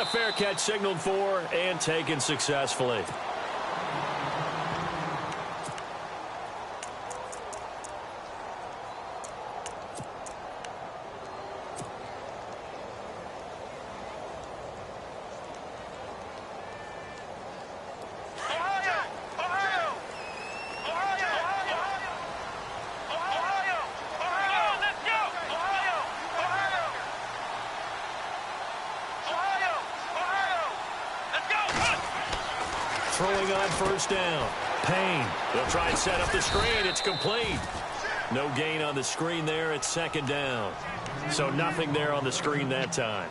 a fair catch signaled for and taken successfully. Throwing on first down. Payne. They'll try and set up the screen. It's complete. No gain on the screen there. It's second down. So nothing there on the screen that time.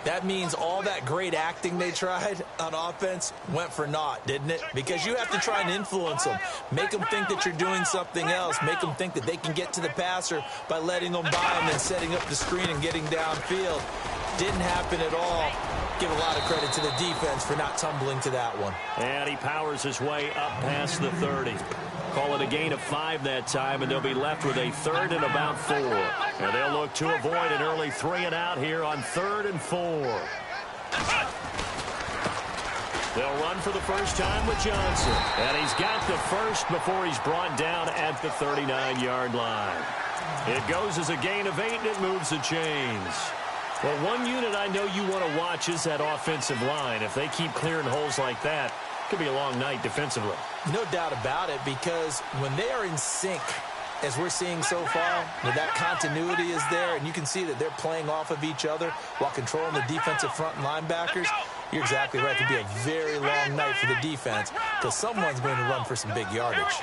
That means all that great acting they tried on offense went for naught, didn't it? Because you have to try and influence them. Make them think that you're doing something else. Make them think that they can get to the passer by letting them by him and setting up the screen and getting downfield. Didn't happen at all. Give a lot of credit to the defense for not tumbling to that one. And he powers his way up past the 30. Call it a gain of 5 that time, and they'll be left with a 3rd and about 4. And they'll look to avoid an early 3 and out here on 3rd and 4. They'll run for the first time with Johnson. And he's got the first before he's brought down at the 39-yard line. It goes as a gain of 8, and it moves the chains. Well, one unit I know you want to watch is that offensive line. If they keep clearing holes like that, it could be a long night defensively. No doubt about it, because when they are in sync, as we're seeing so far, that continuity is there, and you can see that they're playing off of each other while controlling the defensive front and linebackers. You're exactly right. It could be a very long night for the defense because someone's going to run for some big yardage.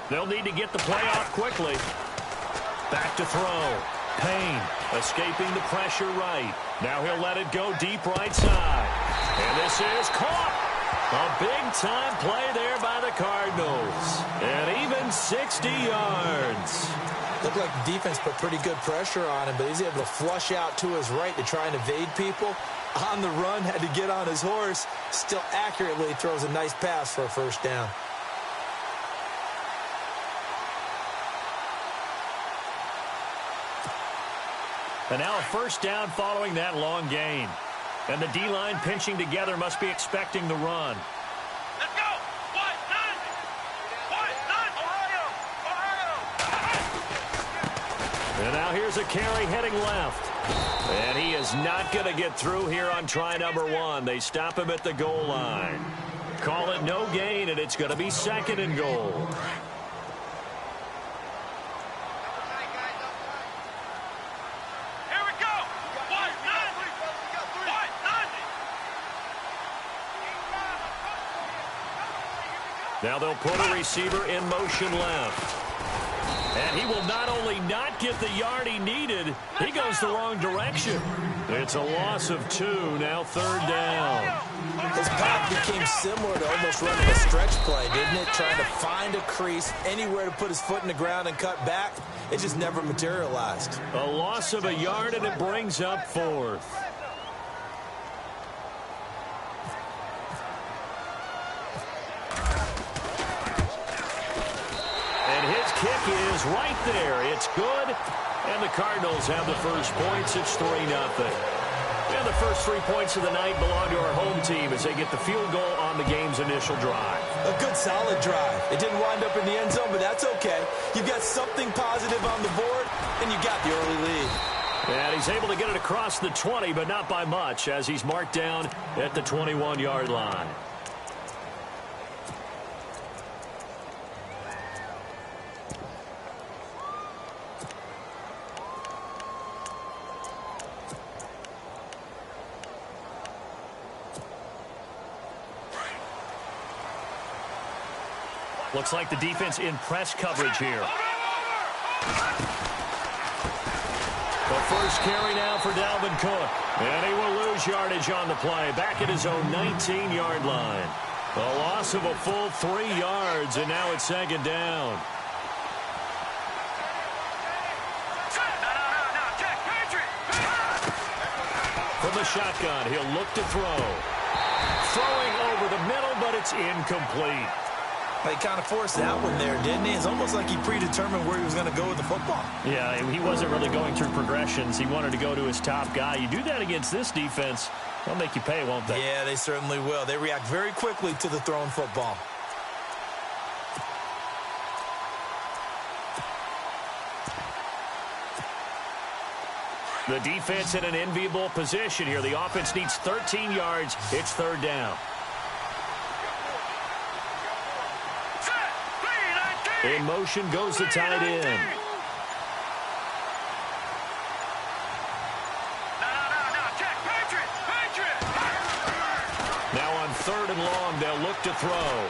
They'll need to get the play off quickly. Back to throw. Payne escaping the pressure right. Now he'll let it go deep right side. And this is caught. A big-time play there by the Cardinals. And even 60 yards. Looked like the defense put pretty good pressure on him, but he's able to flush out to his right to try and evade people. On the run, had to get on his horse. Still accurately throws a nice pass for a first down. And now a first down following that long gain. And the D-line pinching together must be expecting the run. Let's go! And now here's a carry heading left. And he is not going to get through here on try number 1. They stop him at the goal line. Call it no gain, and it's going to be 2nd and goal. Now they'll put a receiver in motion left. And he will not only not get the yard he needed, he goes the wrong direction. It's a loss of 2, now 3rd down. His path became similar to almost running a stretch play, didn't it? Trying to find a crease, anywhere to put his foot in the ground and cut back. It just never materialized. A loss of a yard, and it brings up 4th. Kick is right there. It's good. And the Cardinals have the first points. It's 3-0. And the first 3 points of the night belong to our home team as they get the field goal on the game's initial drive. A good, solid drive. It didn't wind up in the end zone, but that's okay. You've got something positive on the board, and you got the early lead. And he's able to get it across the 20, but not by much, as he's marked down at the 21-yard line. Looks like the defense in press coverage here. The first carry now for Dalvin Cook. And he will lose yardage on the play. Back at his own 19-yard line. A loss of a full 3 yards, and now it's 2nd down. From the shotgun, he'll look to throw. Throwing over the middle, but it's incomplete. He kind of forced that one there, didn't he? It's almost like he predetermined where he was going to go with the football. Yeah, he wasn't really going through progressions. He wanted to go to his top guy. You do that against this defense, they'll make you pay, won't they? Yeah, they certainly will. They react very quickly to the thrown football. The defense in an enviable position here. The offense needs 13 yards. It's third down. In motion goes the tight end. Now on third and long, they'll look to throw.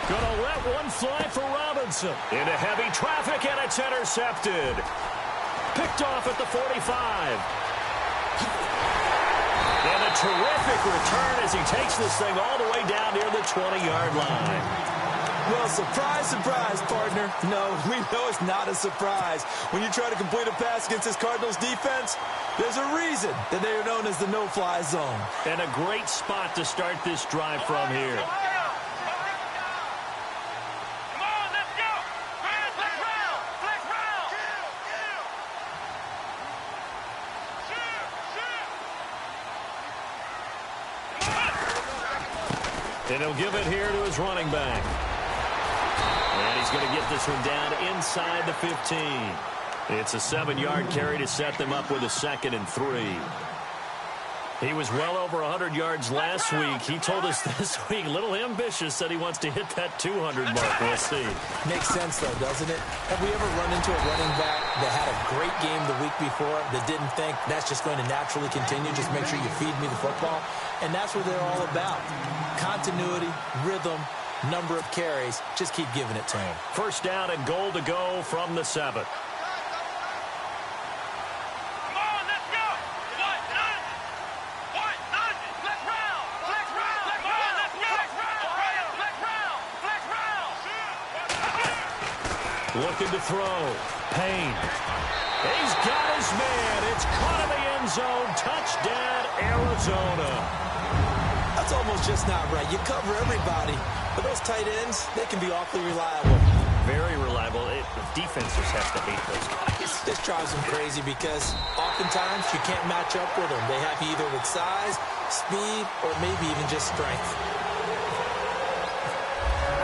Gonna let one fly for Robinson. Into heavy traffic, and it's intercepted. Picked off at the 45. And a terrific return as he takes this thing all the way down near the 20-yard line. Well, surprise, surprise, partner. No, we know it's not a surprise. When you try to complete a pass against this Cardinals defense, there's a reason that they are known as the no-fly zone. And a great spot to start this drive from here. And he'll give it here to his running back. And he's going to get this one down inside the 15. It's a 7-yard carry to set them up with a 2nd and 3. He was well over 100 yards last week. He told us this week, a little ambitious, said he wants to hit that 200 mark. We'll see. Makes sense, though, doesn't it? Have we ever run into a running back that had a great game the week before that didn't think that's just going to naturally continue? Just make sure you feed me the football. And that's what they're all about. Continuity, rhythm, number of carries. Just keep giving it to him. First down and goal to go from the 7. Looking to throw. Payne. He's got his man. It's caught in the end zone. Touchdown, Arizona. That's almost just not right. You cover everybody. But those tight ends, they can be awfully reliable. Very reliable. Defenses have to hate those guys. This drives them crazy because oftentimes you can't match up with them. They have you either with size, speed, or maybe even just strength.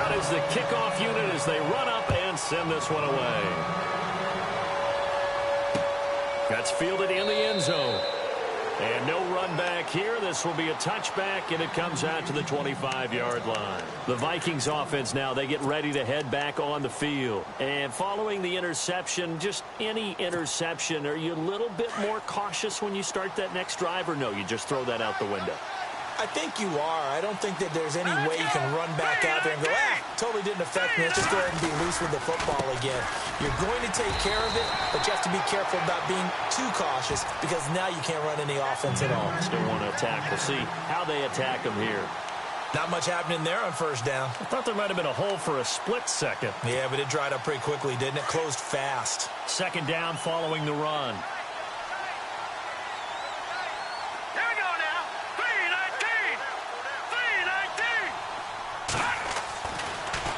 Out is the kickoff unit as they run up and send this one away. That's fielded in the end zone. And no run back here. This will be a touchback, and it comes out to the 25-yard line. The Vikings offense now, they get ready to head back on the field. And following the interception, just any interception, are you a little bit more cautious when you start that next drive, or no, you just throw that out the window? I think you are. I don't think that there's any way you can run back out there and go, totally didn't affect me. Let's just go ahead and be loose with the football again. You're going to take care of it, but you have to be careful about being too cautious because now you can't run any offense at all. Still want to attack. We'll see how they attack them here. Not much happening there on first down. I thought there might have been a hole for a split second. Yeah, but it dried up pretty quickly, didn't it? Closed fast. Second down following the run.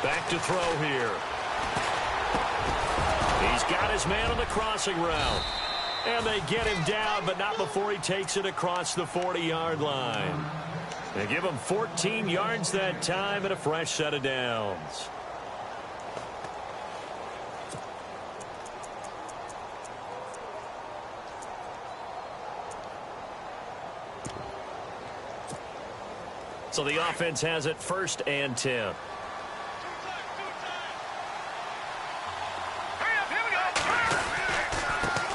Back to throw here. He's got his man on the crossing route. And they get him down, but not before he takes it across the 40-yard line. They give him 14 yards that time and a fresh set of downs. So the offense has it 1st and 10.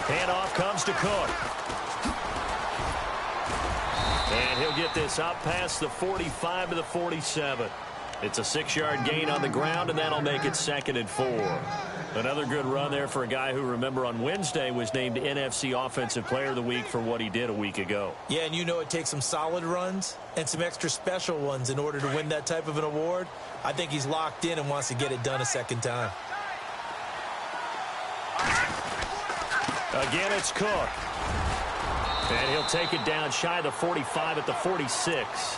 Handoff comes to Cook. And he'll get this up past the 45 to the 47. It's a 6-yard gain on the ground, and that'll make it 2nd and 4. Another good run there for a guy who, remember, on Wednesday was named NFC Offensive Player of the Week for what he did a week ago. Yeah, and you know it takes some solid runs and some extra special ones in order to win that type of an award. I think he's locked in and wants to get it done a second time. Again, it's Cook. And he'll take it down shy of the 45 at the 46.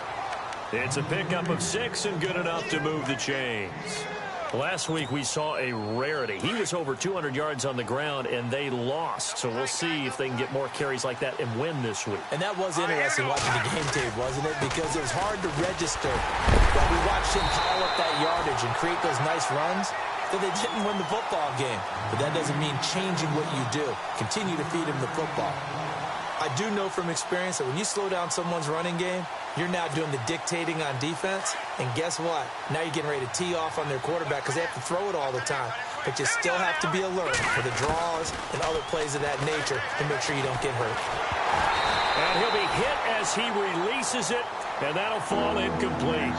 It's a pickup of 6 and good enough to move the chains. Last week we saw a rarity. He was over 200 yards on the ground, and they lost. So we'll see if they can get more carries like that and win this week. And that was interesting watching the game tape, wasn't it? Because it was hard to register that we watched him pile up that yardage and create those nice runs, that they didn't win the football game. But that doesn't mean changing what you do. Continue to feed him the football. I do know from experience that when you slow down someone's running game, you're now doing the dictating on defense. And guess what? Now you're getting ready to tee off on their quarterback because they have to throw it all the time. But you still have to be alert for the draws and other plays of that nature to make sure you don't get hurt. And he'll be hit as he releases it, and that'll fall incomplete.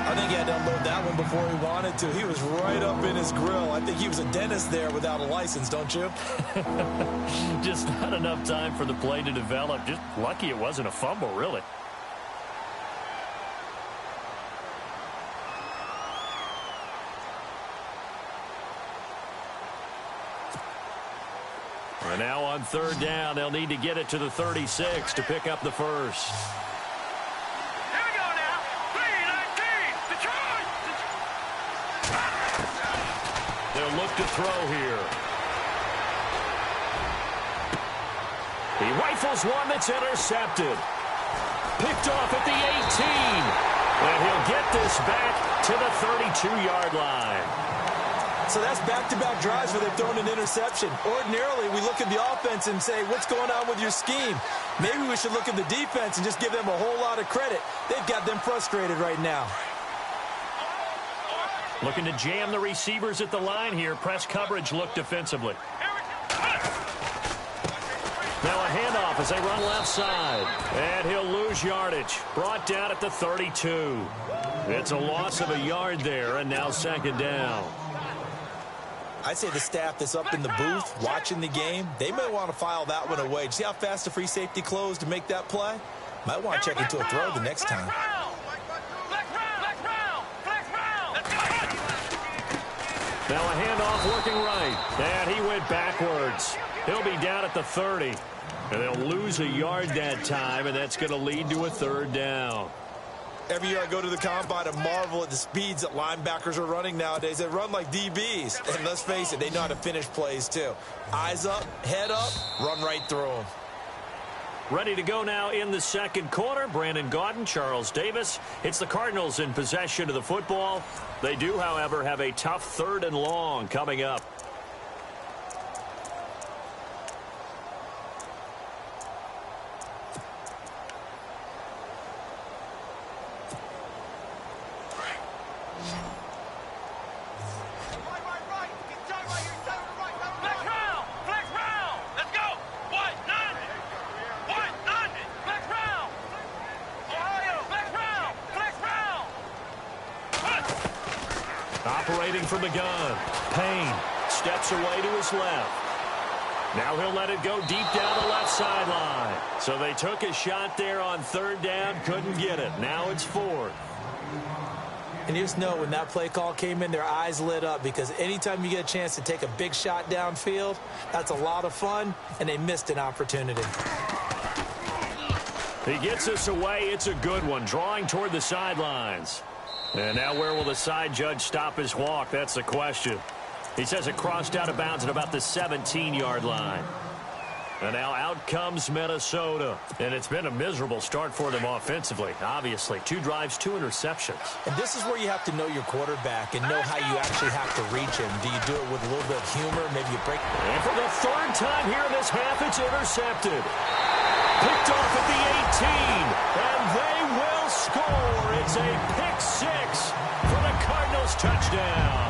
I think he had to unload that one before he wanted to. He was right up in his grill. I think he was a dentist there without a license, don't you? Just not enough time for the play to develop. Just lucky it wasn't a fumble, really. And now on third down, they'll need to get it to the 36 to pick up the first. They'll look to throw here. He rifles one that's intercepted. Picked off at the 18. And he'll get this back to the 32-yard line. So that's back-to-back drives where they've thrown an interception. Ordinarily, we look at the offense and say, what's going on with your scheme? Maybe we should look at the defense and just give them a whole lot of credit. They've got them frustrated right now. Looking to jam the receivers at the line here. Press coverage look defensively. Now a handoff as they run left side. And he'll lose yardage. Brought down at the 32. It's a loss of a yard there, and now second down. I'd say the staff that's up in the booth watching the game, they may want to file that one away. See how fast the free safety closed to make that play? Might want to check into a throw the next time. Now a handoff working right. And he went backwards. He'll be down at the 30. And they'll lose a yard that time, and that's going to lead to a third down. Every year I go to the combine and marvel at the speeds that linebackers are running nowadays. They run like DBs. And let's face it, they know how to finish plays too. Eyes up, head up, run right through them. Ready to go now in the second quarter. Brandon Gaudin, Charles Davis. It's the Cardinals in possession of the football. They do, however, have a tough third and long coming up. Operating from the gun. Payne steps away to his left. Now he'll let it go deep down the left sideline. So they took a shot there on third down, couldn't get it. Now it's fourth. And you just know when that play call came in, their eyes lit up because anytime you get a chance to take a big shot downfield, that's a lot of fun, and they missed an opportunity. He gets us away. It's a good one, drawing toward the sidelines. And now where will the side judge stop his walk? That's the question. He says it crossed out of bounds at about the 17-yard line. And now out comes Minnesota. And it's been a miserable start for them offensively. Obviously, 2 drives, 2 interceptions. And this is where you have to know your quarterback and know how you actually have to reach him. Do you do it with a little bit of humor? Maybe you break. And for the third time here in this half, it's intercepted. Picked off at the 18. And they will score. It's a pick 6 for the Cardinals touchdown.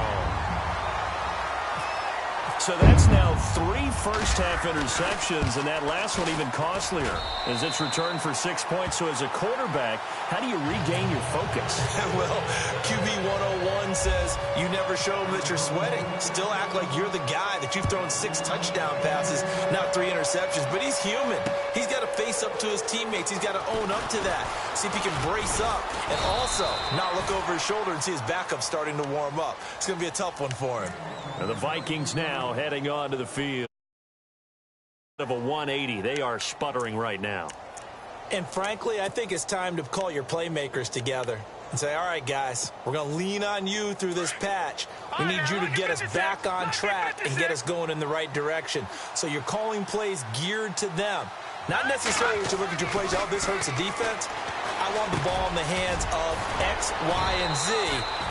So that's now 3 first-half interceptions, and that last one even costlier as it's returned for 6 points. So as a quarterback, how do you regain your focus? Well, QB 101 says you never show them that you're sweating. Still act like you're the guy, that you've thrown 6 touchdown passes, not 3 interceptions. But he's human. He's got to face up to his teammates. He's got to own up to that. See if he can brace up and also not look over his shoulder and see his backup starting to warm up. It's going to be a tough one for him. And the Vikings now heading onto the field of a 180. They are sputtering right now. And frankly, I think it's time to call your playmakers together and say, all right, guys, we're going to lean on you through this patch. We need you to get us back on track and get us going in the right direction. So you're calling plays geared to them. Not necessarily to look at your plays, oh, this hurts the defense. I want the ball in the hands of X, Y, and Z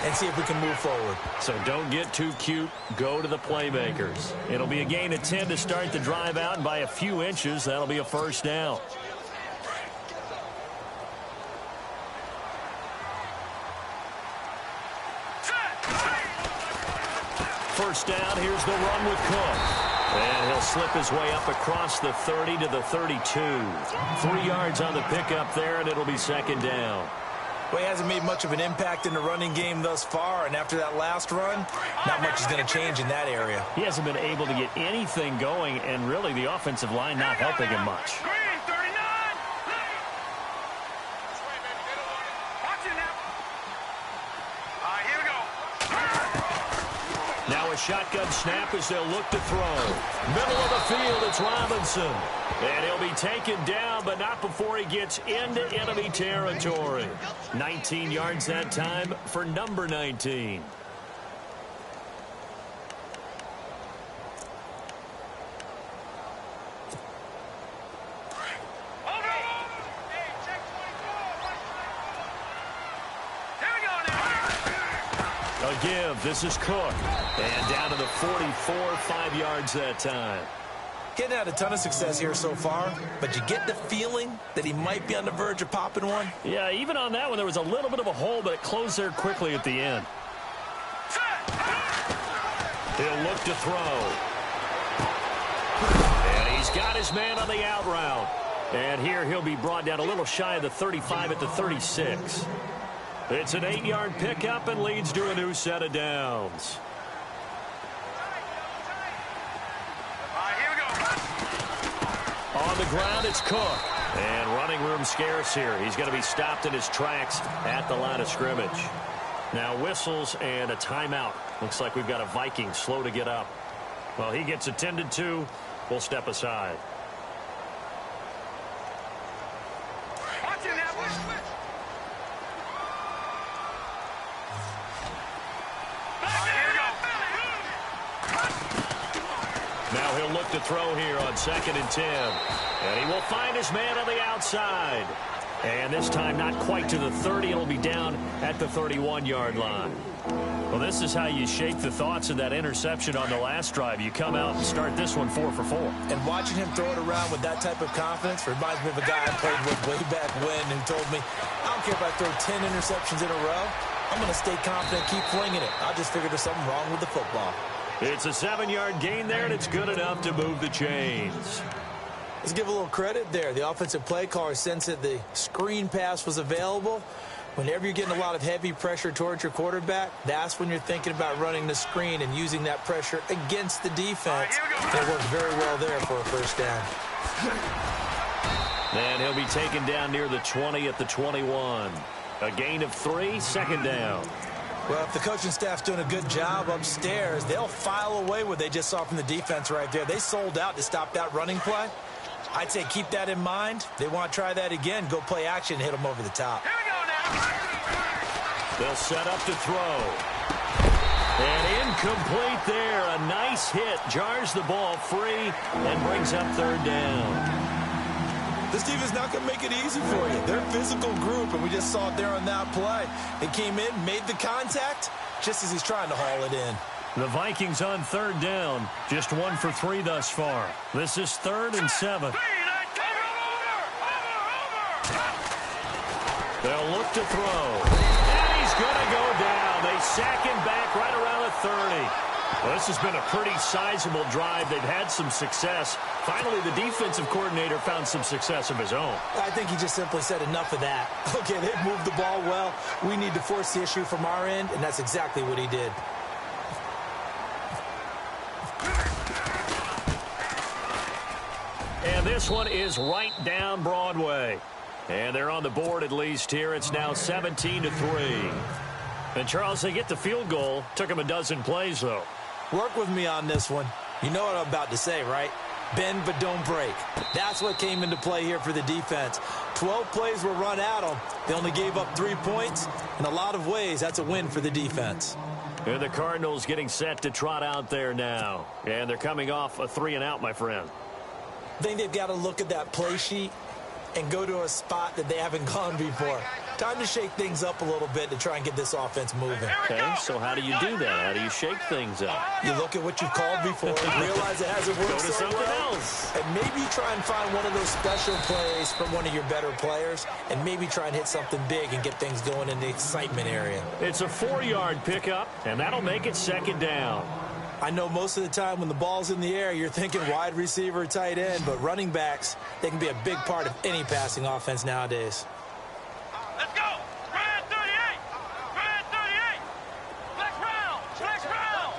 and see if we can move forward. So don't get too cute. Go to the playmakers. It'll be a gain of 10 to start the drive out, and by a few inches, that'll be a first down. First down, here's the run with Cook. And he'll slip his way up across the 30 to the 32. 3 yards on the pickup there, and it'll be second down. Well, he hasn't made much of an impact in the running game thus far, and after that last run, not much is going to change in that area. He hasn't been able to get anything going, and really the offensive line not helping him much. Now a shotgun snap as they'll look to throw. Middle of the field, it's Robinson. And he'll be taken down, but not before he gets into enemy territory. 19 yards that time for number 19. A give. This is Cook. And down to the 44, 5 yards that time. Getting had a ton of success here so far, but you get the feeling that he might be on the verge of popping one. Yeah, even on that one, there was a little bit of a hole, but it closed there quickly at the end. He'll look to throw. And he's got his man on the out route. And here he'll be brought down a little shy of the 35 at the 36. It's an 8-yard pickup and leads to a new set of downs. On the ground, it's Cook. And running room scarce here. He's going to be stopped in his tracks at the line of scrimmage. Now whistles and a timeout. Looks like we've got a Viking slow to get up. Well, he gets attended to. We'll step aside. Now he'll look to throw here on 2nd and 10. And he will find his man on the outside. And this time not quite to the 30. It'll be down at the 31-yard line. Well, this is how you shape the thoughts of that interception on the last drive. You come out and start this one 4 for 4. And watching him throw it around with that type of confidence reminds me of a guy I played with way back when who told me, I don't care if I throw 10 interceptions in a row. I'm going to stay confident, keep flinging it. I just figured there's something wrong with the football. It's a 7-yard gain there, and it's good enough to move the chains. Let's give a little credit there. The offensive play caller sensed that the screen pass was available. Whenever you're getting a lot of heavy pressure towards your quarterback, that's when you're thinking about running the screen and using that pressure against the defense. It worked very well there for a first down. And he'll be taken down near the 20 at the 21. A gain of 3, second down. Well, if the coaching staff's doing a good job upstairs, they'll file away what they just saw from the defense right there. They sold out to stop that running play. I'd say keep that in mind. They want to try that again. Go play action, hit them over the top. Here we go now. They'll set up to throw. And incomplete there. A nice hit. Jars the ball free and brings up 3rd down. This defense not going to make it easy for you. They're a physical group, and we just saw it there on that play. They came in, made the contact, just as he's trying to haul it in. The Vikings on 3rd down. Just 1 for 3 thus far. This is 3rd and 7. They'll look to throw. And he's going to go down. They sack him back right around the 30. Well, this has been a pretty sizable drive. They've had some success. Finally, the defensive coordinator found some success of his own. I think he just simply said enough of that. Okay, they've moved the ball well. We need to force the issue from our end, and that's exactly what he did. And this one is right down Broadway. And they're on the board at least here. It's now 17-3. And, Charles, they get the field goal. Took them a dozen plays, though. Work with me on this one. You know what I'm about to say, right? Bend but don't break. That's what came into play here for the defense. 12 plays were run at them. They only gave up 3 points. In a lot of ways, that's a win for the defense. And the Cardinals getting set to trot out there now. And they're coming off a 3-and-out, my friend. I think they've got to look at that play sheet and go to a spot that they haven't gone before. Time to shake things up a little bit to try and get this offense moving. Okay, so how do you do that? How do you shake things up? You look at what you've called before, realize it hasn't worked Go to so something well, else. and maybe try and find one of those special plays from one of your better players, and maybe try and hit something big and get things going in the excitement area. It's a 4-yard pickup, and that'll make it 2nd down. I know most of the time when the ball's in the air, you're thinking wide receiver, tight end, but running backs, they can be a big part of any passing offense nowadays. Let's go! Red 38! Red 38! Flex round! Flex round!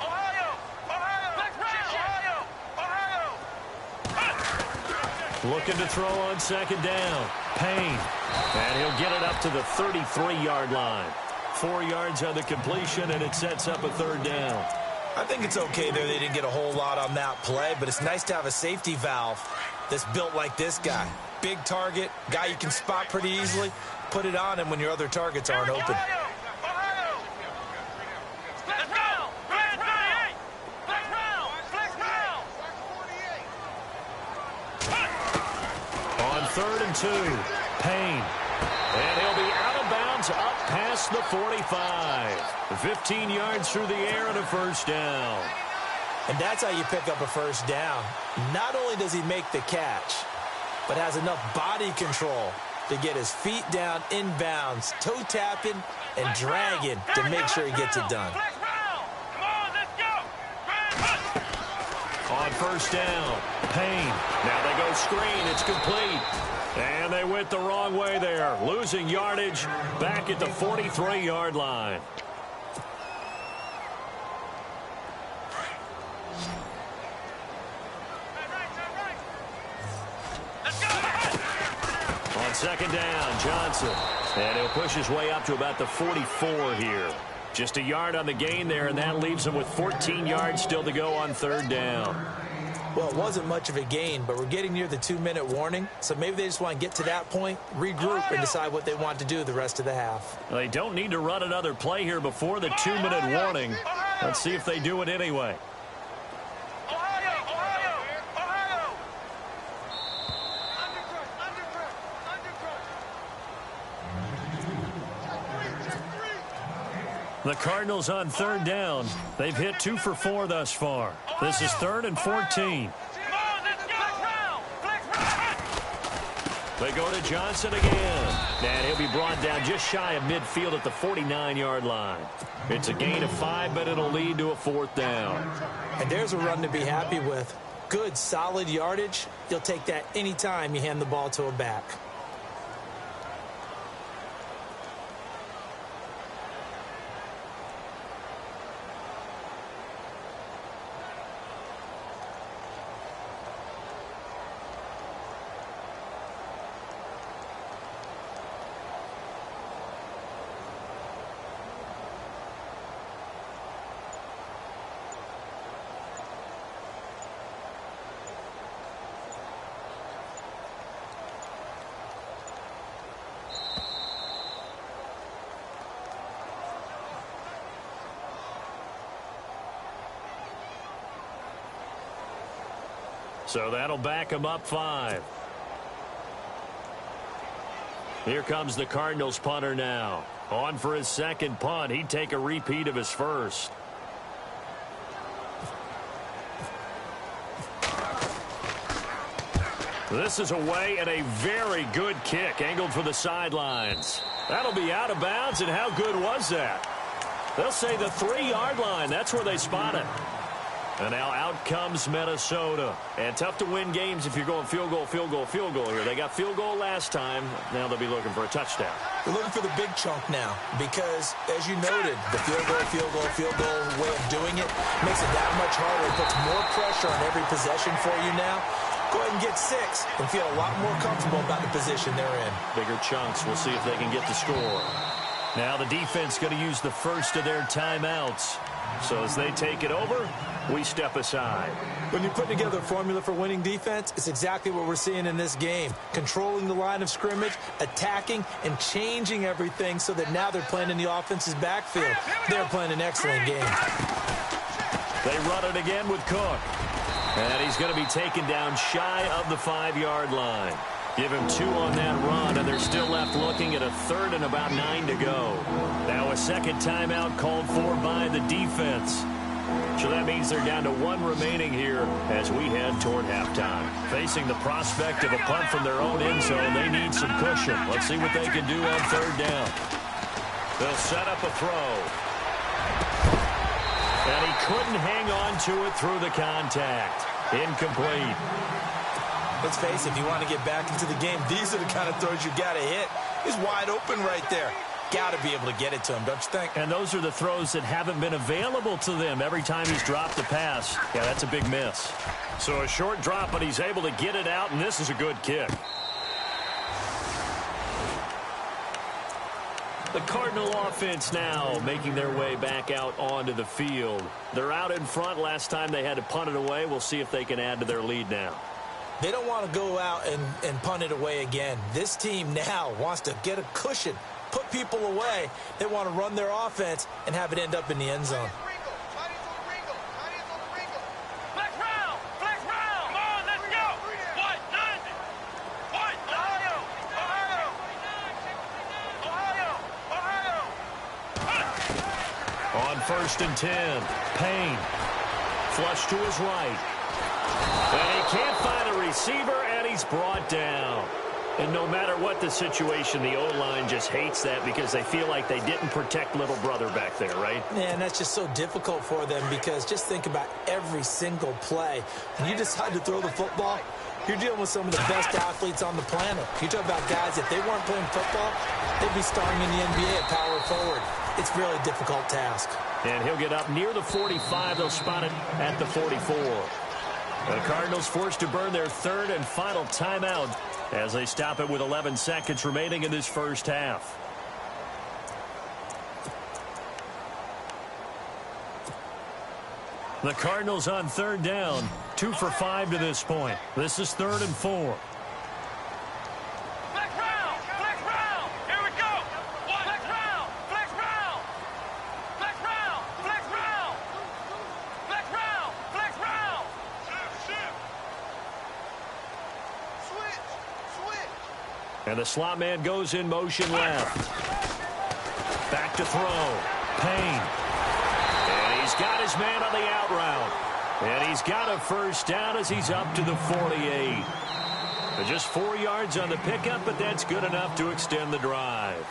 Ohio! Ohio! Flex round! Ohio! Ohio! Looking to throw on 2nd down. Payne. And he'll get it up to the 33-yard line. 4 yards on the completion, and it sets up a 3rd down. I think it's okay there. They didn't get a whole lot on that play, but it's nice to have a safety valve that's built like this guy. Big target, guy you can spot pretty easily. Put it on him when your other targets aren't open. Ohio! Ohio! Let's go! Red 38! Flex round! Flex round! On 3rd and 2, Payne. And he'll be out of bounds up past the 45. 15 yards through the air and a 1st down. And that's how you pick up a 1st down. Not only does he make the catch, but has enough body control to get his feet down inbounds, toe tapping and dragging to make sure he gets it done. Flex round! Come on, let's go! On 1st down, Payne. Now they go screen. It's complete. And they went the wrong way there. Losing yardage back at the 43-yard line. Let's go! On 2nd down, Johnson. And he'll push his way up to about the 44 here. Just a yard on the gain there, and that leaves him with 14 yards still to go on 3rd down. Well, it wasn't much of a gain, but we're getting near the 2-minute warning, so maybe they just want to get to that point, regroup, and decide what they want to do the rest of the half. They don't need to run another play here before the 2-minute warning. Let's see if they do it anyway. Ohio! Ohio! Ohio! The Cardinals on 3rd down. They've hit 2 for 4 thus far. This is 3rd and 14. Come on, let's go! Flex round! Flex round! They go to Johnson again. And he'll be brought down just shy of midfield at the 49-yard line. It's a gain of 5, but it'll lead to a 4th down. And there's a run to be happy with. Good, solid yardage. You'll take that anytime you hand the ball to a back. So that'll back him up 5. Here comes the Cardinals punter now. On for his 2nd punt. He'd take a repeat of his 1st. This is away and a very good kick angled for the sidelines. That'll be out of bounds, and how good was that? They'll say the 3-yard line. That's where they spot it. And now out comes Minnesota. And tough to win games if you're going field goal, field goal, field goal here. They got field goal last time. Now they'll be looking for a touchdown. They're looking for the big chunk now because, as you noted, the field goal way of doing it makes it that much harder. It puts more pressure on every possession for you now. Go ahead and get 6 and feel a lot more comfortable about the position they're in. Bigger chunks. We'll see if they can get the score. Now the defense going to use the first of their timeouts. So as they take it over, we step aside. When you put together a formula for winning defense, it's exactly what we're seeing in this game. Controlling the line of scrimmage, attacking, and changing everything so that now they're playing in the offense's backfield. They're playing an excellent game. They run it again with Cook. And he's going to be taken down shy of the 5-yard line. Give him 2 on that run, and they're still left looking at a 3rd and about 9 to go. Now a second timeout called for by the defense. So that means they're down to 1 remaining here as we head toward halftime. Facing the prospect of a punt from their own end zone, they need some cushion. Let's see what they can do on 3rd down. They'll set up a throw. And he couldn't hang on to it through the contact. Incomplete. Let's face it, if you want to get back into the game, these are the kind of throws you got to hit. He's wide open right there. Got to be able to get it to him, don't you think? And those are the throws that haven't been available to them every time he's dropped the pass. Yeah, that's a big miss. So a short drop, but he's able to get it out, and this is a good kick. The Cardinal offense now making their way back out onto the field. They're out in front. Last time they had to punt it away. We'll see if they can add to their lead now. They don't want to go out and punt it away again. This team now wants to get a cushion, put people away. They want to run their offense and have it end up in the end zone. On 1st and 10, Payne. Flush to his right. And he can't find a receiver, and he's brought down. And no matter what the situation, the O-line just hates that because they feel like they didn't protect little brother back there, right? Yeah, and that's just so difficult for them because just think about every single play. When you decide to throw the football, you're dealing with some of the best athletes on the planet. You talk about guys, if they weren't playing football, they'd be starring in the NBA at power forward. It's a really difficult task. And he'll get up near the 45. They'll spot it at the 44. The Cardinals forced to burn their 3rd and final timeout as they stop it with 11 seconds remaining in this first half. The Cardinals on 3rd down, 2 for 5 to this point. This is 3rd and 4. And the slot man goes in motion left. Back to throw. Payne. And he's got his man on the out route. And he's got a first down as he's up to the 48. Just 4 yards on the pickup, but that's good enough to extend the drive.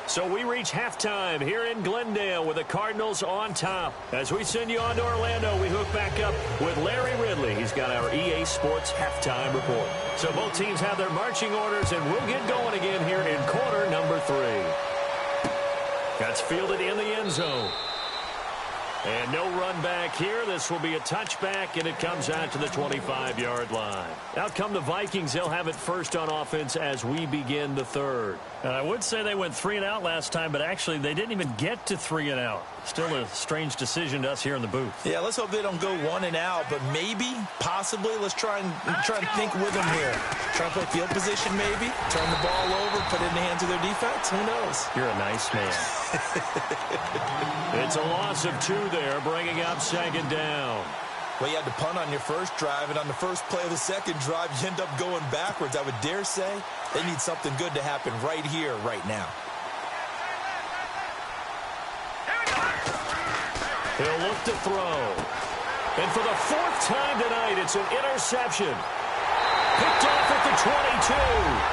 So we reach halftime here in Glendale with the Cardinals on top. As we send you on to Orlando, we hook back up with Larry Ridley. He's got our EA Sports halftime report. So both teams have their marching orders, and we'll get going again here in quarter number 3. That's fielded in the end zone. And no run back here. This will be a touchback, and it comes out to the 25-yard line. Out come the Vikings. They'll have it first on offense as we begin the 3rd. And I would say they went 3 and out last time, but actually they didn't even get to 3 and out. Still a strange decision to us here in the booth. Yeah, let's hope they don't go 1 and out, but maybe, possibly, let's try and think with them here. Try and play field position maybe, turn the ball over, put it in the hands of their defense. Who knows? You're a nice man. It's a loss of 2 there, bringing up 2nd down. Well, you had to punt on your first drive, and on the first play of the second drive, you end up going backwards. I would dare say they need something good to happen right here, right now. He'll look to throw. And for the 4th time tonight, it's an interception. Picked off at the 22.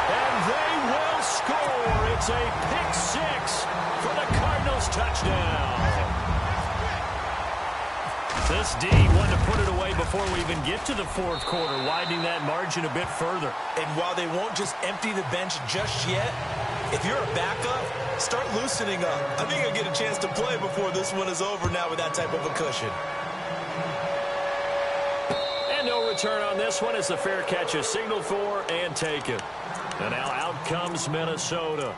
And they will score. It's a pick 6 for the Cardinals touchdown. This D wanted to put it away before we even get to the 4th quarter, widening that margin a bit further. And while they won't just empty the bench just yet, if you're a backup, start loosening up. I think you'll get a chance to play before this one is over now with that type of a cushion. And no return on this one as the fair catch is signaled for and taken. And now out comes Minnesota.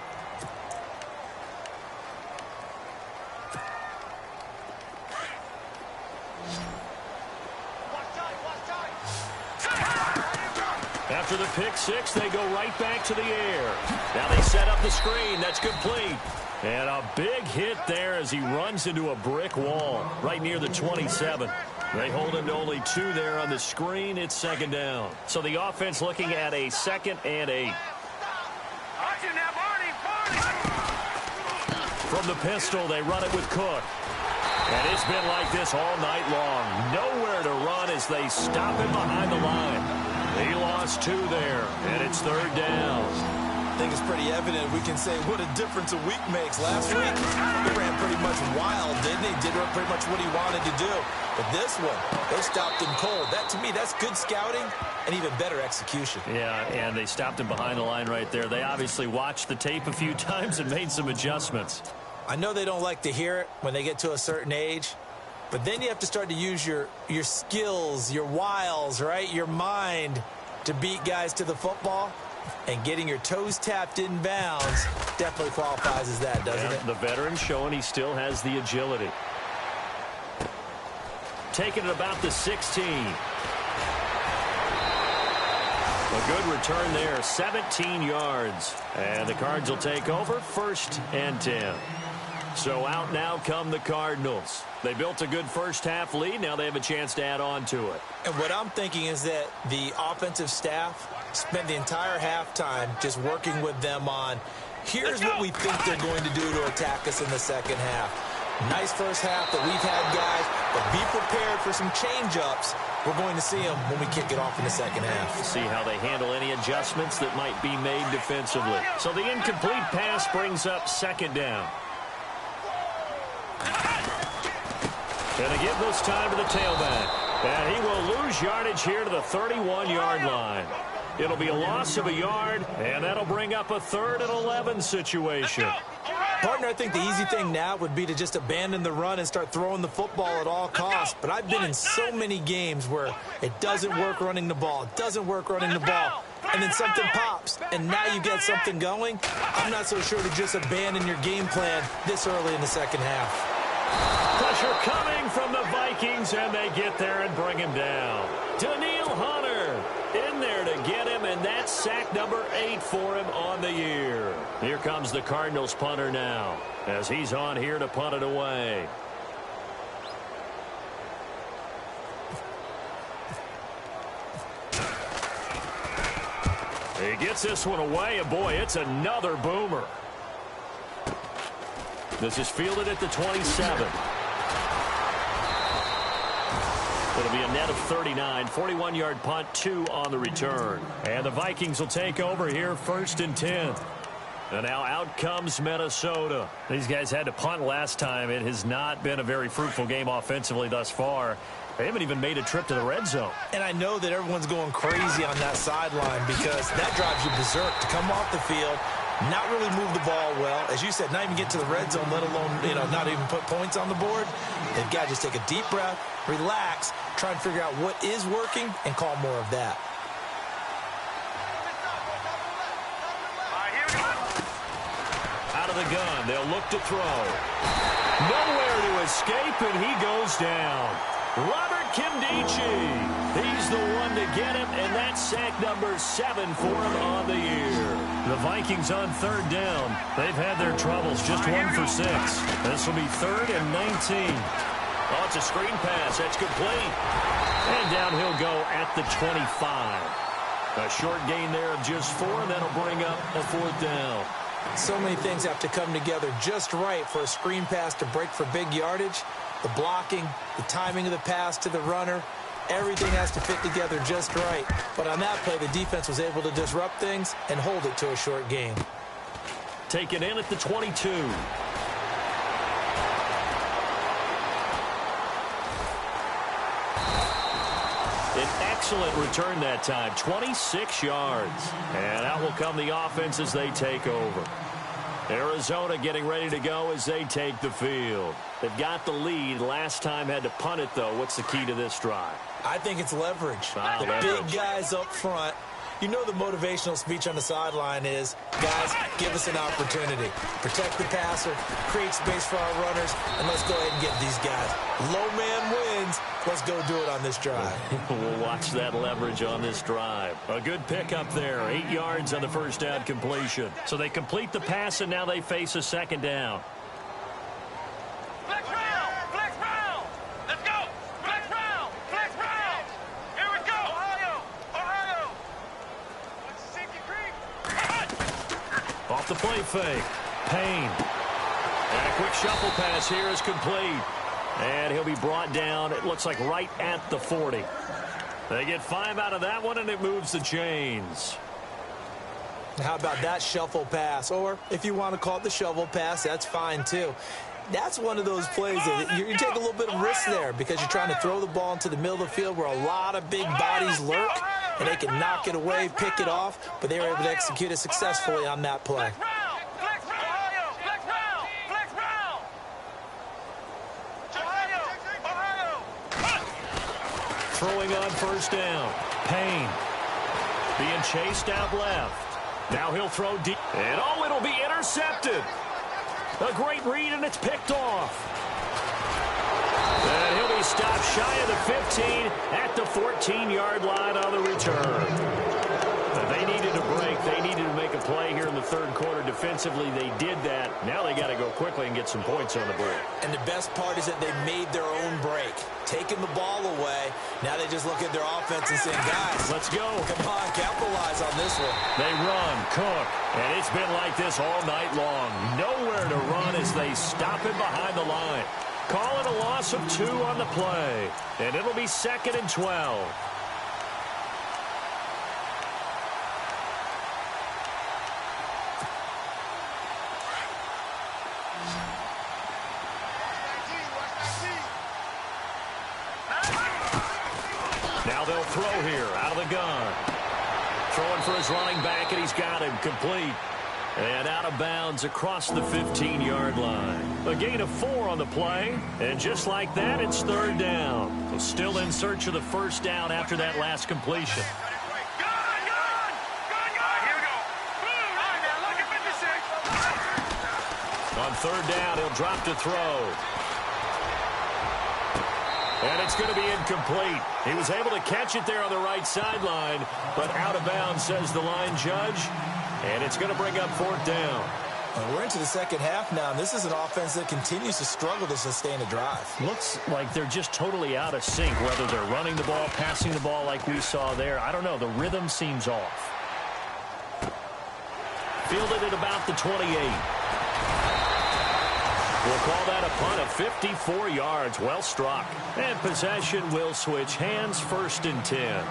After the pick six, they go right back to the air. Now they set up the screen. That's complete. And a big hit there as he runs into a brick wall right near the 27. They hold him to only 2 there on the screen. It's second down. So the offense looking at a 2nd and 8. From the pistol, they run it with Cook. And it's been like this all night long. Nowhere to run as they stop him behind the line. He lost 2 there, and it's third down. I think it's pretty evident we can say what a difference a week makes. Last week, he ran pretty much wild, didn't he? Did pretty much what he wanted to do. But this one, they stopped him cold. That, to me, that's good scouting and even better execution. Yeah, and they stopped him behind the line right there. They obviously watched the tape a few times and made some adjustments. I know they don't like to hear it when they get to a certain age, but then you have to start to use your skills, your wiles, right, your mind to beat guys to the football. And getting your toes tapped in bounds definitely qualifies as that, doesn't it? The veteran showing he still has the agility. Taking it about the 16. A good return there, 17 yards. And the Cards will take over, 1st and 10. So out now come the Cardinals. They built a good first half lead. Now they have a chance to add on to it. And what I'm thinking is that the offensive staff spent the entire halftime just working with them on, here's what we think they're going to do to attack us in the second half. Nice first half that we've had, guys, but be prepared for some change-ups. We're going to see them when we kick it off in the second half. See how they handle any adjustments that might be made defensively. So the incomplete pass brings up 2nd down. And they give this time to the tailback. And he will lose yardage here to the 31-yard line. It'll be a loss of a yard, and that'll bring up a 3rd and 11 situation. Partner, I think the easy thing now would be to just abandon the run and start throwing the football at all costs. But I've been in so many games where it doesn't work running the ball, and then something pops, and now you get something going. I'm not so sure to just abandon your game plan this early in the second half. Pressure coming from the Vikings, and they get there and bring him down. Daniil Hunter in there to get him, and that's sack number 8 for him on the year. Here comes the Cardinals punter now, as he's on here to punt it away. He gets this one away, and boy, it's another boomer. This is fielded at the 27. It'll be a net of 39, 41-yard punt, 2 on the return. And the Vikings will take over here, 1st and 10. And now out comes Minnesota. These guys had to punt last time. It has not been a very fruitful game offensively thus far. They haven't even made a trip to the red zone. And I know that everyone's going crazy on that sideline because that drives you berserk to come off the field, not really move the ball well. As you said, not even get to the red zone, let alone, not even put points on the board. They've got to just take a deep breath, relax, try and figure out what is working, and call more of that. Out of the gun, they'll look to throw. Nowhere to escape, and he goes down. Robert Kimdichie. He's the one to get him, and that's sack number 7 for him on the year. The Vikings on 3rd down. They've had their troubles, just 1 for 6. This will be 3rd and 19. Oh, it's a screen pass. That's complete. And down he'll go at the 25. A short gain there of just 4, and that'll bring up a 4th down. So many things have to come together just right for a screen pass to break for big yardage. The blocking, the timing of the pass to the runner, everything has to fit together just right. But on that play, the defense was able to disrupt things and hold it to a short gain. Taken in at the 22. An excellent return that time, 26 yards. And out will come the offense as they take over. Arizona getting ready to go as they take the field. They've got the lead. Last time had to punt it, though. What's the key to this drive? I think it's leverage. The big guys up front. You know the motivational speech on the sideline is, guys, give us an opportunity. Protect the passer, create space for our runners, and let's go ahead and get these guys. Low man wins. Let's go do it on this drive. We'll watch that leverage on this drive. A good pickup there. 8 yards on the first down completion. So they complete the pass, and now they face a second down. Flex round! Flex round! Let's go! Flex round! Flex round! Here we go! Ohio! Ohio! What's the safety creep? Off the play fake. Payne. And a quick shuffle pass here is complete. And he'll be brought down, it looks like right at the 40. They get 5 out of that one, and it moves the chains. How about that shuffle pass? Or if you want to call it the shovel pass, that's fine too. That's one of those plays that you take a little bit of risk there because you're trying to throw the ball into the middle of the field where a lot of big bodies lurk, and they can knock it away, pick it off, but they were able to execute it successfully on that play. Throwing on first down. Payne being chased out left. Now he'll throw deep. And oh, it'll be intercepted. A great read, and it's picked off. And he'll be stopped shy of the 15 at the 14-yard line on the return. They needed a break. They needed to make a play here in the third quarter. Defensively, they did that. Now they got to go quickly and get some points on the board. And the best part is that they made their own break. Taking the ball away. Now they just look at their offense and say, guys, let's go. Come on, capitalize on this one. They run, Cook, and it's been like this all night long. Nowhere to run as they stop him behind the line. Call it a loss of 2 on the play. And it'll be 2nd and 12. Now they'll throw here out of the gun. Throwing for his running back, and he's got him complete. And out of bounds across the 15-yard line. A gain of 4 on the play. And just like that, it's 3rd down. So still in search of the first down after that last completion. On 3rd down, he'll drop to throw. And it's going to be incomplete. He was able to catch it there on the right sideline, but out of bounds, says the line judge. And it's going to bring up 4th down. Well, we're into the second half now, and this is an offense that continues to struggle to sustain a drive. Looks like they're just totally out of sync, whether they're running the ball, passing the ball like we saw there. I don't know. The rhythm seems off. Fielded at about the 28. We'll call that a punt of 54 yards. Well struck. And possession will switch hands, 1st and 10.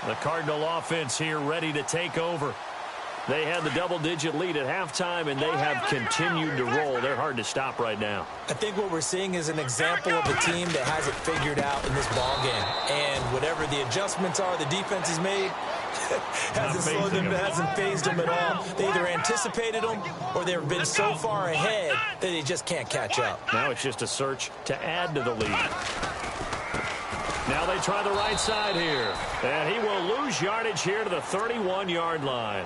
The Cardinal offense here ready to take over. They had the double-digit lead at halftime, and they have continued to roll. They're hard to stop right now. I think what we're seeing is an example of a team that has it figured out in this ballgame. And whatever the adjustments are the defense has made, hasn't phased them at all. They either anticipated them or they've been so far ahead that they just can't catch up. Now it's just a search to add to the lead. Now they try the right side here. And he will lose yardage here to the 31-yard line.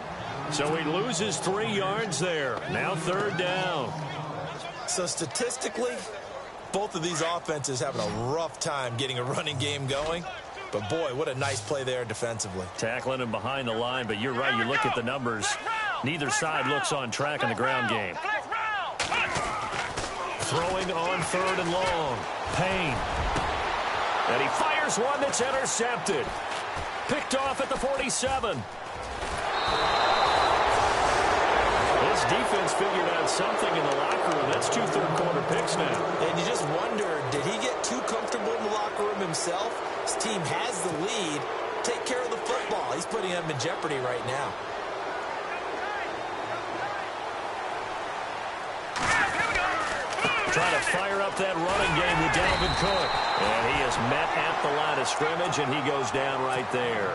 So he loses 3 yards there. Now 3rd down. So statistically, both of these offenses having a rough time getting a running game going. But, boy, what a nice play there defensively. Tackling him behind the line, but you're right. You look at the numbers. Neither side looks on track in the ground game. Throwing on 3rd and long. Payne. And he fires one that's intercepted. Picked off at the 47. This defense figured out something in the locker room. That's 2 third-quarter picks now. And you just wonder, did he get too comfortable in the locker room himself? His team has the lead. Take care of the football. He's putting them in jeopardy right now. Trying to fire up that running game with Dalvin Cook. And he is met at the line of scrimmage, and he goes down right there.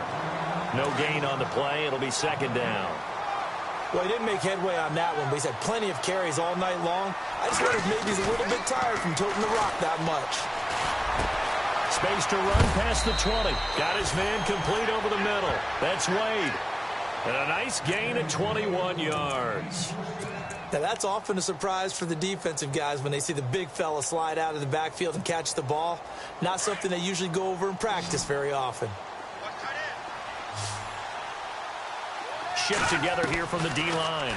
No gain on the play. It'll be 2nd down. Well, he didn't make headway on that one, but he's had plenty of carries all night long. I just wonder if maybe he's a little bit tired from toting the rock that much. Space to run past the 20. Got his man complete over the middle. That's Wade. And a nice gain of 21 yards. Now, that's often a surprise for the defensive guys when they see the big fella slide out of the backfield and catch the ball. Not something they usually go over in practice very often. Shipped together here from the D-line.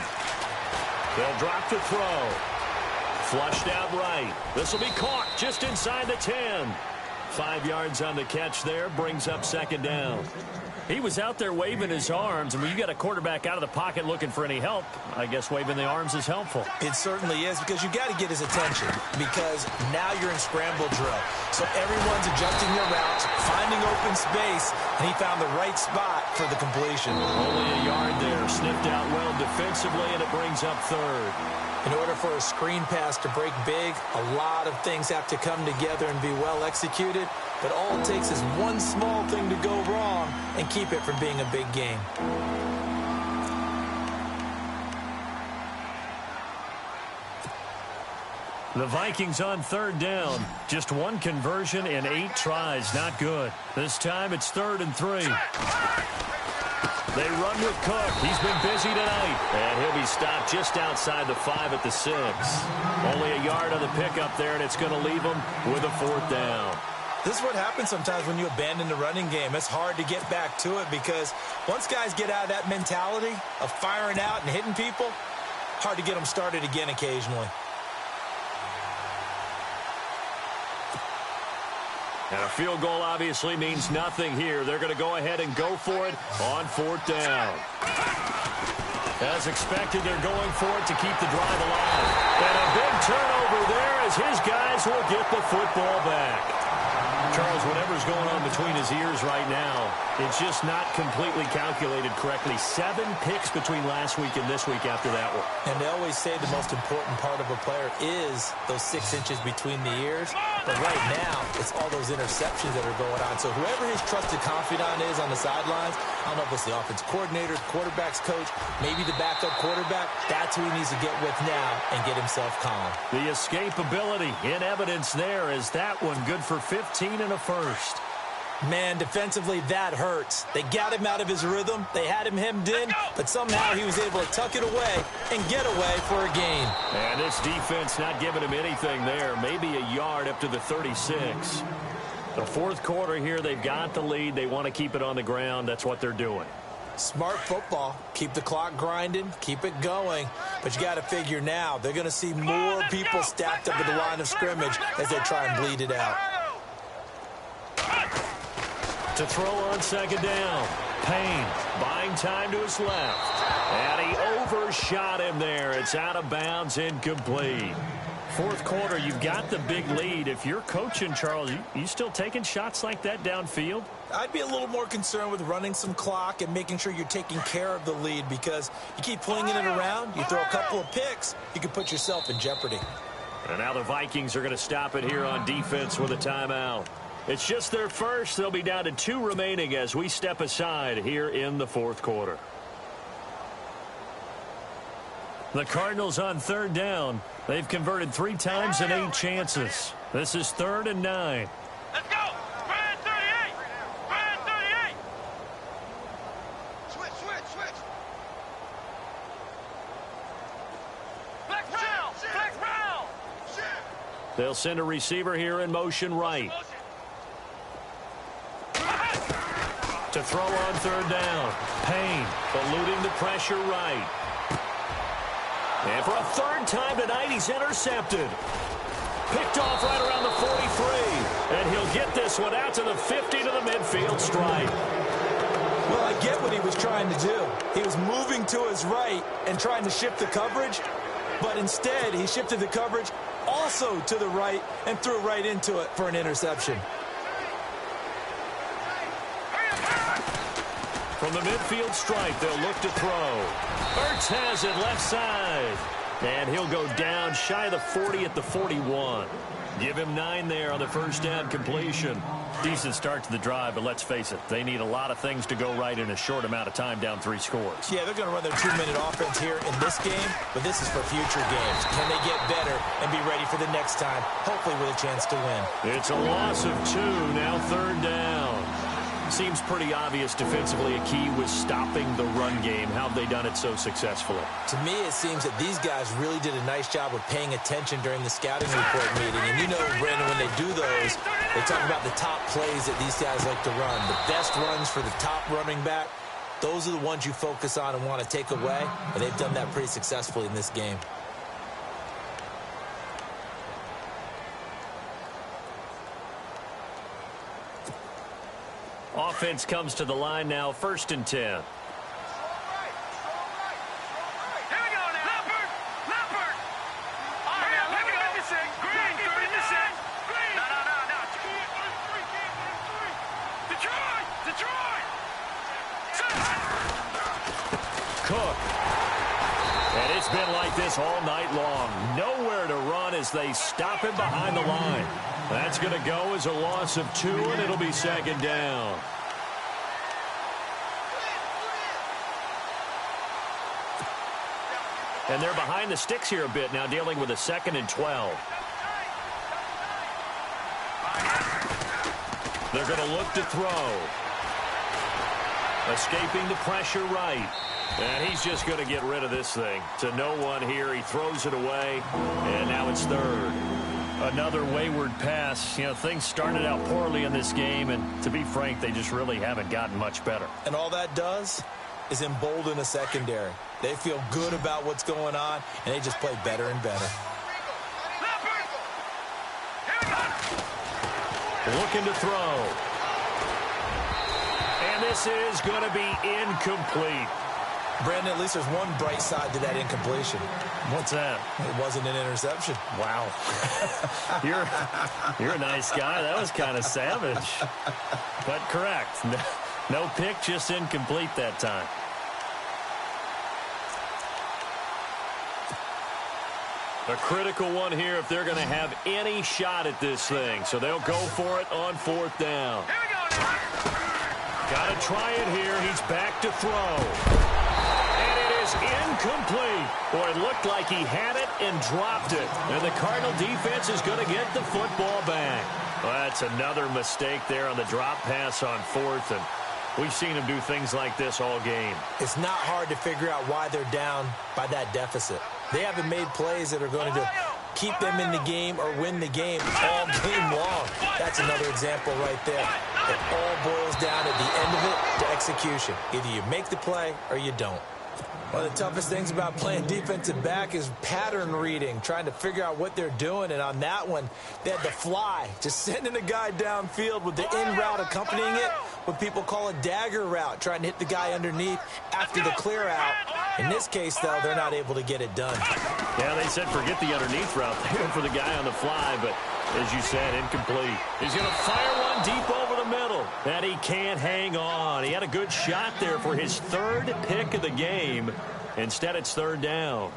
They'll drop to throw. Flushed out right. This will be caught just inside the 10. 5 yards on the catch there. Brings up second down. He was out there waving his arms, and when you got a quarterback out of the pocket looking for any help, I guess waving the arms is helpful. It certainly is, because you got to get his attention, because now you're in scramble drill. So everyone's adjusting their routes, finding open space, and he found the right spot for the completion. Only a yard there, sniffed out well defensively, and it brings up third. In order for a screen pass to break big, a lot of things have to come together and be well executed. But all it takes is one small thing to go wrong and keep it from being a big game. The Vikings on third down. Just one conversion in 8 tries. Not good. This time it's 3rd and 3. They run with Cook. He's been busy tonight. And he'll be stopped just outside the 5 at the 6. Only a yard on the pickup there, and it's going to leave him with a 4th down. This is what happens sometimes when you abandon the running game. It's hard to get back to it because once guys get out of that mentality of firing out and hitting people, hard to get them started again occasionally. And a field goal obviously means nothing here. They're going to go ahead and go for it on 4th down. As expected, they're going for it to keep the drive alive. And a big turnover there as his guys will get the football back. Charles, whatever's going on between his ears right now, it's just not completely calculated correctly. 7 picks between last week and this week after that one. And they always say the most important part of a player is those 6 inches between the ears. But right now, it's all those interceptions that are going on. So whoever his trusted confidant is on the sidelines, I don't know if it's the offensive coordinator, the quarterback's coach, maybe the backup quarterback, that's who he needs to get with now and get himself calm. The escapability in evidence there is that one good for 15 and a first. Man, defensively, that hurts. They got him out of his rhythm. They had him hemmed in, but somehow he was able to tuck it away and get away for a gain. And this defense not giving him anything there. Maybe a yard up to the 36. The 4th quarter here, they've got the lead. They want to keep it on the ground. That's what they're doing. Smart football. Keep the clock grinding. Keep it going. But you got to figure now, they're going to see more people stacked up at the line of scrimmage as they try and bleed it out. To throw on 2nd down. Payne buying time to his left. And he overshot him there. It's out of bounds, incomplete. 4th quarter, you've got the big lead. If you're coaching, Charles, you still taking shots like that downfield? I'd be a little more concerned with running some clock and making sure you're taking care of the lead, because you keep flinging it around, you throw a couple of picks, you can put yourself in jeopardy. And now the Vikings are going to stop it here on defense with a timeout. It's just their first. They'll be down to 2 remaining as we step aside here in the 4th quarter. The Cardinals on 3rd down. They've converted 3 times in 8 chances. This is 3rd and 9. Let's go! Brand 38! Brand 38! Switch! Flex round! Flex round! They'll send a receiver here in motion right. To throw on 3rd down. Payne eluding the pressure right. And for a 3rd time tonight, he's intercepted. Picked off right around the 43. And he'll get this one out to the 50 to the midfield stripe. Well, I get what he was trying to do. He was moving to his right and trying to shift the coverage. But instead, he shifted the coverage also to the right and threw right into it for an interception. From the midfield stripe, they'll look to throw. Ertz has it left side. And he'll go down shy of the 40 at the 41. Give him 9 there on the 1st down completion. Decent start to the drive, but let's face it, they need a lot of things to go right in a short amount of time, down 3 scores. Yeah, they're going to run their 2-minute offense here in this game, but this is for future games. Can they get better and be ready for the next time, hopefully with a chance to win? It's a loss of 2, now 3rd down. Seems pretty obvious defensively. A key was stopping the run game. How have they done it so successfully? To me, it seems that these guys really did a nice job of paying attention during the scouting report meeting. And you know, Brandon, when they do those, they talk about the top plays that these guys like to run. The best runs for the top running back, those are the ones you focus on and want to take away. And they've done that pretty successfully in this game. Offense comes to the line now, 1st and 10. Here we go now. Leopard! Leopard! Oh, yeah, look at this thing. Green, 36. Green. No. Detroit! Detroit! Cook. And it's been like this all night long. Nowhere to run as they stop him behind the line. That's going to go as a loss of 2, and it'll be 2nd down. And they're behind the sticks here a bit now, dealing with a 2nd and 12. They're going to look to throw. Escaping the pressure right. And he's just going to get rid of this thing. To no one here. He throws it away, and now it's 3rd. Another wayward pass. You know, things started out poorly in this game, and to be frank, they just really haven't gotten much better. And all that does is embolden a secondary. They feel good about what's going on, and they just play better and better. Looking to throw. And this is going to be incomplete. Brandon, at least there's one bright side to that incompletion. What's that? It wasn't an interception. Wow. You're a nice guy. That was kind of savage. But correct. No pick, just incomplete that time. A critical one here if they're going to have any shot at this thing. So they'll go for it on 4th down. Got to try it here. He's back to throw. Incomplete. Boy, it looked like he had it and dropped it. And the Cardinal defense is going to get the football back. Well, that's another mistake there on the drop pass on 4th. And we've seen him do things like this all game. It's not hard to figure out why they're down by that deficit. They haven't made plays that are going to keep them in the game or win the game all game long. That's another example right there. It all boils down at the end of it to execution. Either you make the play or you don't. One of the toughest things about playing defensive back is pattern reading, trying to figure out what they're doing. And on that one, they had the fly, just sending a guy downfield with the in route accompanying it, what people call a dagger route, trying to hit the guy underneath after the clear out. In this case, though, they're not able to get it done. Yeah, they said forget the underneath route. They went for the guy on the fly, but as you said, incomplete. He's going to fire one deep over the middle, and he can't hang on. He had a good shot there for his 3rd pick of the game. Instead, it's 3rd down.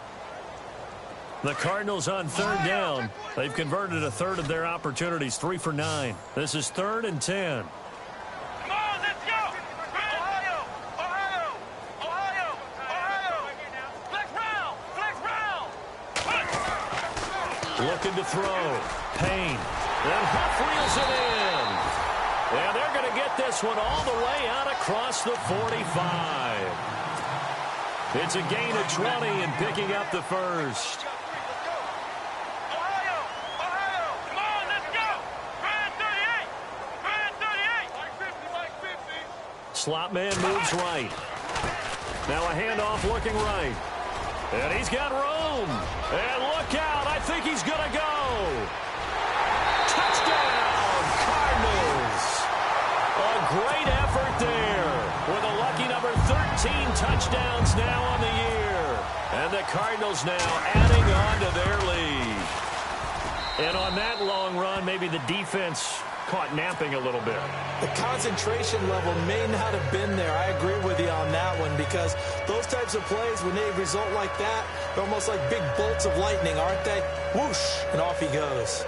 The Cardinals on 3rd down. They've converted a 1/3 of their opportunities, 3 for 9. This is 3rd and 10. Come on, let's go! Ohio! Flex round! Looking to throw. Payne. And Huff reels it in. And they're going to get this one all the way out across the 45. It's a gain of 20 and picking up the 1st. Ohio! Come on, let's go! Brand 38! Like 50! Slot man moves right. Now a handoff looking right. And he's got room. And look out. I think he's going to go. Touchdown, Cardinals. A great effort there with a lucky number 13 touchdowns now on the year. And the Cardinals now adding on to their lead. And on that long run, maybe the defense caught napping a little bit. The concentration level may not have been there. I agree with you on that one because those types of plays, when they result like that, they're almost like big bolts of lightning, aren't they? Whoosh, and off he goes.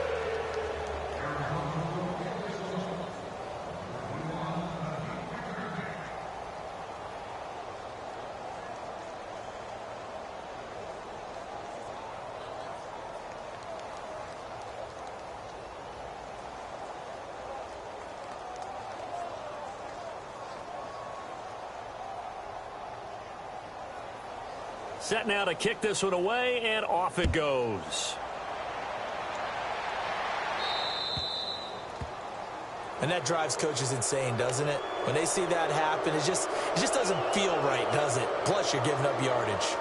Set now to kick this one away, and off it goes. And that drives coaches insane, doesn't it? When they see that happen, it just doesn't feel right, does it? Plus, you're giving up yardage.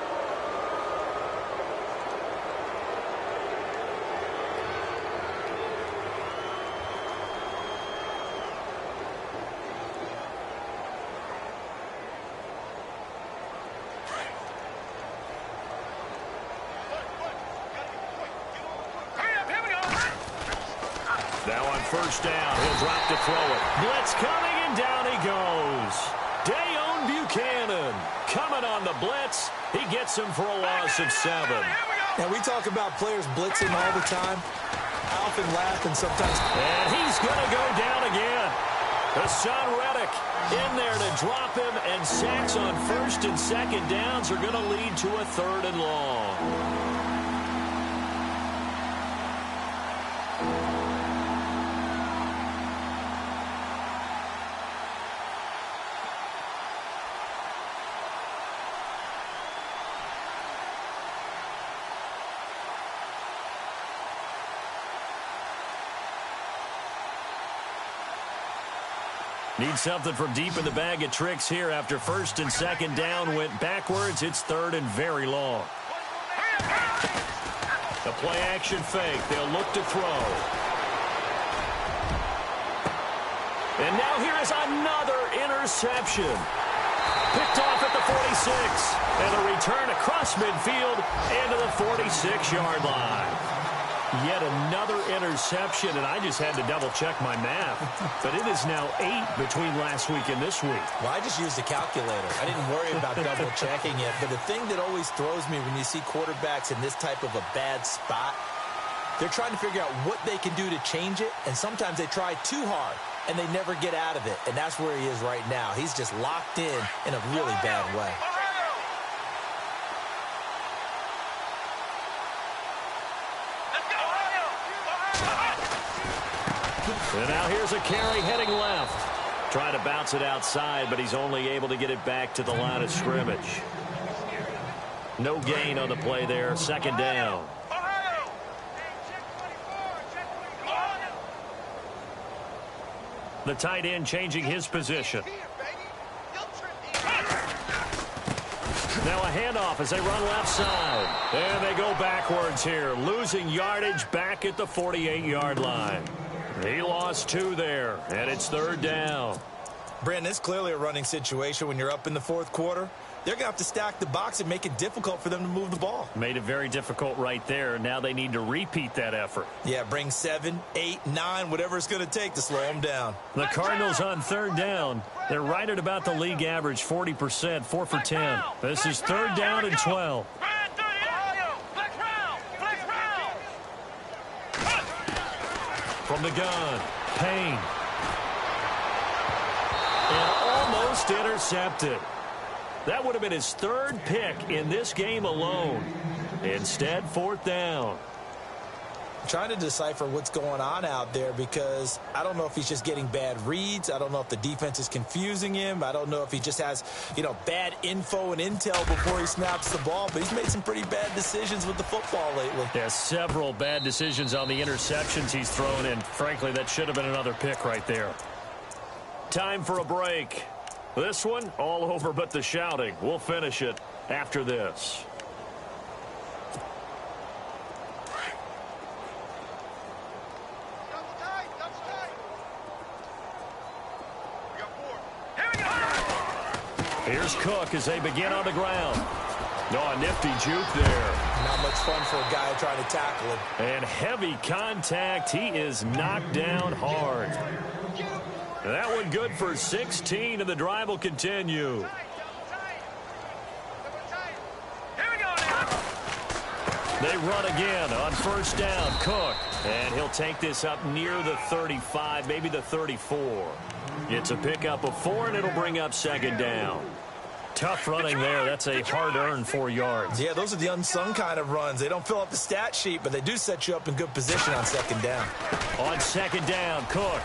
Now on first down, he'll drop to throw it. Blitz coming, and down he goes. Dayon Buchanan coming on the blitz. He gets him for a loss of 7. Now, we talk about players blitzing all the time. I often laugh and sometimes... And he's going to go down again. Hassan Reddick in there to drop him, and sacks on first and second downs are going to lead to a 3rd and long. Need something from deep in the bag of tricks here after first and second down went backwards. It's 3rd and very long. The play action fake. They'll look to throw. And now here is another interception. Picked off at the 46. And a return across midfield into the 46-yard line. Yet another interception, and I just had to double-check my math. But it is now 8 between last week and this week. Well, I just used a calculator. I didn't worry about double-checking it. But the thing that always throws me when you see quarterbacks in this type of a bad spot, they're trying to figure out what they can do to change it, and sometimes they try too hard, and they never get out of it. And that's where he is right now. He's just locked in a really bad way. And now here's a carry heading left. Trying to bounce it outside, but he's only able to get it back to the line of scrimmage. No gain on the play there. 2nd down. The tight end changing his position. Now a handoff as they run left side. And they go backwards here, losing yardage back at the 48-yard line. He lost 2 there, and it's 3rd down. Brandon, it's clearly a running situation when you're up in the 4th quarter. They're going to have to stack the box and make it difficult for them to move the ball. Made it very difficult right there. Now they need to repeat that effort. Yeah, bring 7, 8, 9, whatever it's going to take to slow them down. The Cardinals on 3rd down. They're right at about the league average, 40%, 4 for 10. This is 3rd down and 12. From the gun, Payne. And almost intercepted. That would have been his 3rd pick in this game alone. Instead, 4th down. I'm trying to decipher what's going on out there because I don't know if he's just getting bad reads. I don't know if the defense is confusing him. I don't know if he just has, bad info and intel before he snaps the ball. But he's made some pretty bad decisions with the football lately. Yeah, several bad decisions on the interceptions he's thrown, and frankly, that should have been another pick right there. Time for a break. This one, all over but the shouting. We'll finish it after this. Here's Cook as they begin on the ground. No, a nifty juke there. Not much fun for a guy trying to tackle him. And heavy contact. He is knocked down hard. That one good for 16, and the drive will continue. They run again on first down. Cook. And he'll take this up near the 35, maybe the 34. It's a pickup of 4, and it'll bring up 2nd down. Tough running there. That's a hard-earned 4 yards. Yeah, those are the unsung kind of runs. They don't fill up the stat sheet, but they do set you up in good position on 2nd down. On 2nd down, Cook.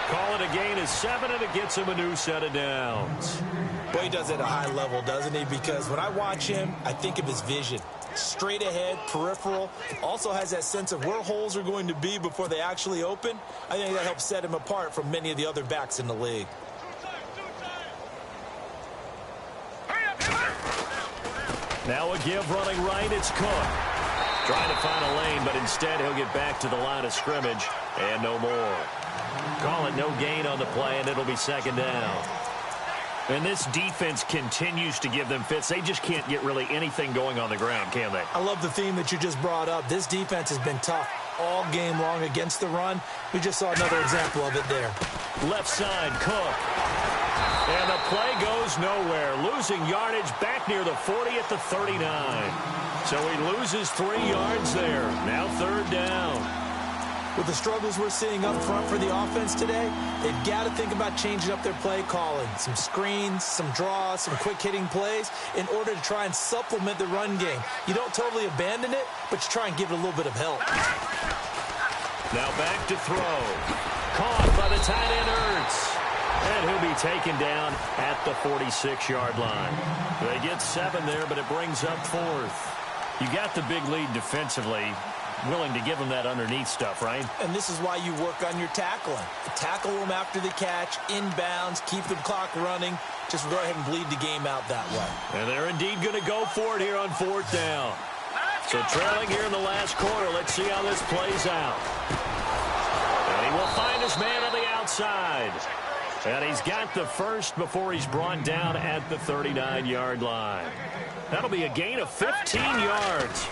Calling calling a gain of 7, and it gets him a new set of downs. Boy, he does it at a high level, doesn't he? Because when I watch him, I think of his vision. Straight ahead, peripheral, also has that sense of where holes are going to be before they actually open. I think that helps set him apart from many of the other backs in the league. Now a give running right, it's Cook. Trying to find a lane, but instead he'll get back to the line of scrimmage, and no more. Call it no gain on the play, and it'll be second down. And this defense continues to give them fits. They just can't get really anything going on the ground, can they? I love the theme that you just brought up. This defense has been tough all game long against the run. We just saw another example of it there. Left side, Cook. And the play goes nowhere. Losing yardage back near the 40 at the 39. So he loses 3 yards there. Now third down. With the struggles we're seeing up front for the offense today, they've got to think about changing up their play calling. Some screens, some draws, some quick-hitting plays in order to try and supplement the run game. You don't totally abandon it, but you try and give it a little bit of help. Now back to throw. Caught by the tight end, Ertz. And he'll be taken down at the 46-yard line. They get 7 there, but it brings up 4th. You got the big lead defensively. Willing to give them that underneath stuff, right? And this is why you work on your tackling. Tackle them after the catch, inbounds, keep the clock running. Just go ahead and bleed the game out that way. And they're indeed going to go for it here on 4th down. So trailing here in the last quarter. Let's see how this plays out. And he will find his man on the outside. And he's got the first before he's brought down at the 39-yard line. That'll be a gain of 15 yards.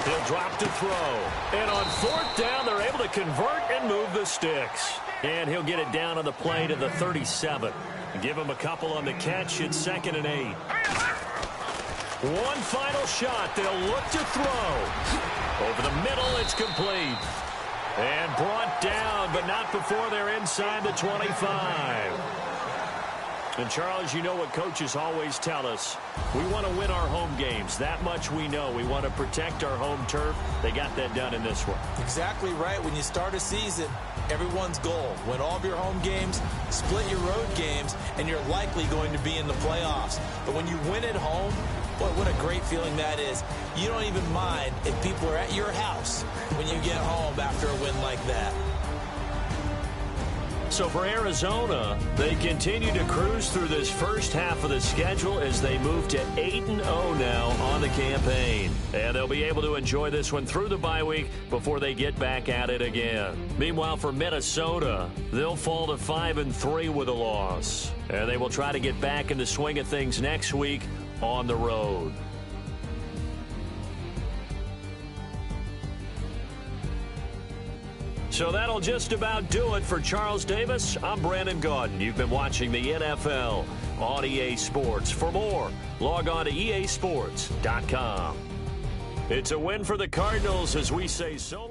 He'll drop to throw. And on 4th down, they're able to convert and move the sticks. And he'll get it down on the play to the 37. Give him a couple on the catch. It's 2nd and 8. One final shot. They'll look to throw. Over the middle, it's complete. And brought down, but not before they're inside the 25. And, Charles, you know what coaches always tell us. We want to win our home games. That much we know. We want to protect our home turf. They got that done in this one. Exactly right. When you start a season, everyone's goal. Win all of your home games, split your road games, and you're likely going to be in the playoffs. But when you win at home, boy, what a great feeling that is. You don't even mind if people are at your house when you get home after a win like that. So for Arizona, they continue to cruise through this first half of the schedule as they move to 8-0 now on the campaign. And they'll be able to enjoy this one through the bye week before they get back at it again. Meanwhile, for Minnesota, they'll fall to 5-3 with a loss. And they will try to get back in the swing of things next week on the road. So that'll just about do it for Charles Davis. I'm Brandon Gaudin. You've been watching the NFL on EA Sports. For more, log on to easports.com. It's a win for the Cardinals as we say so long.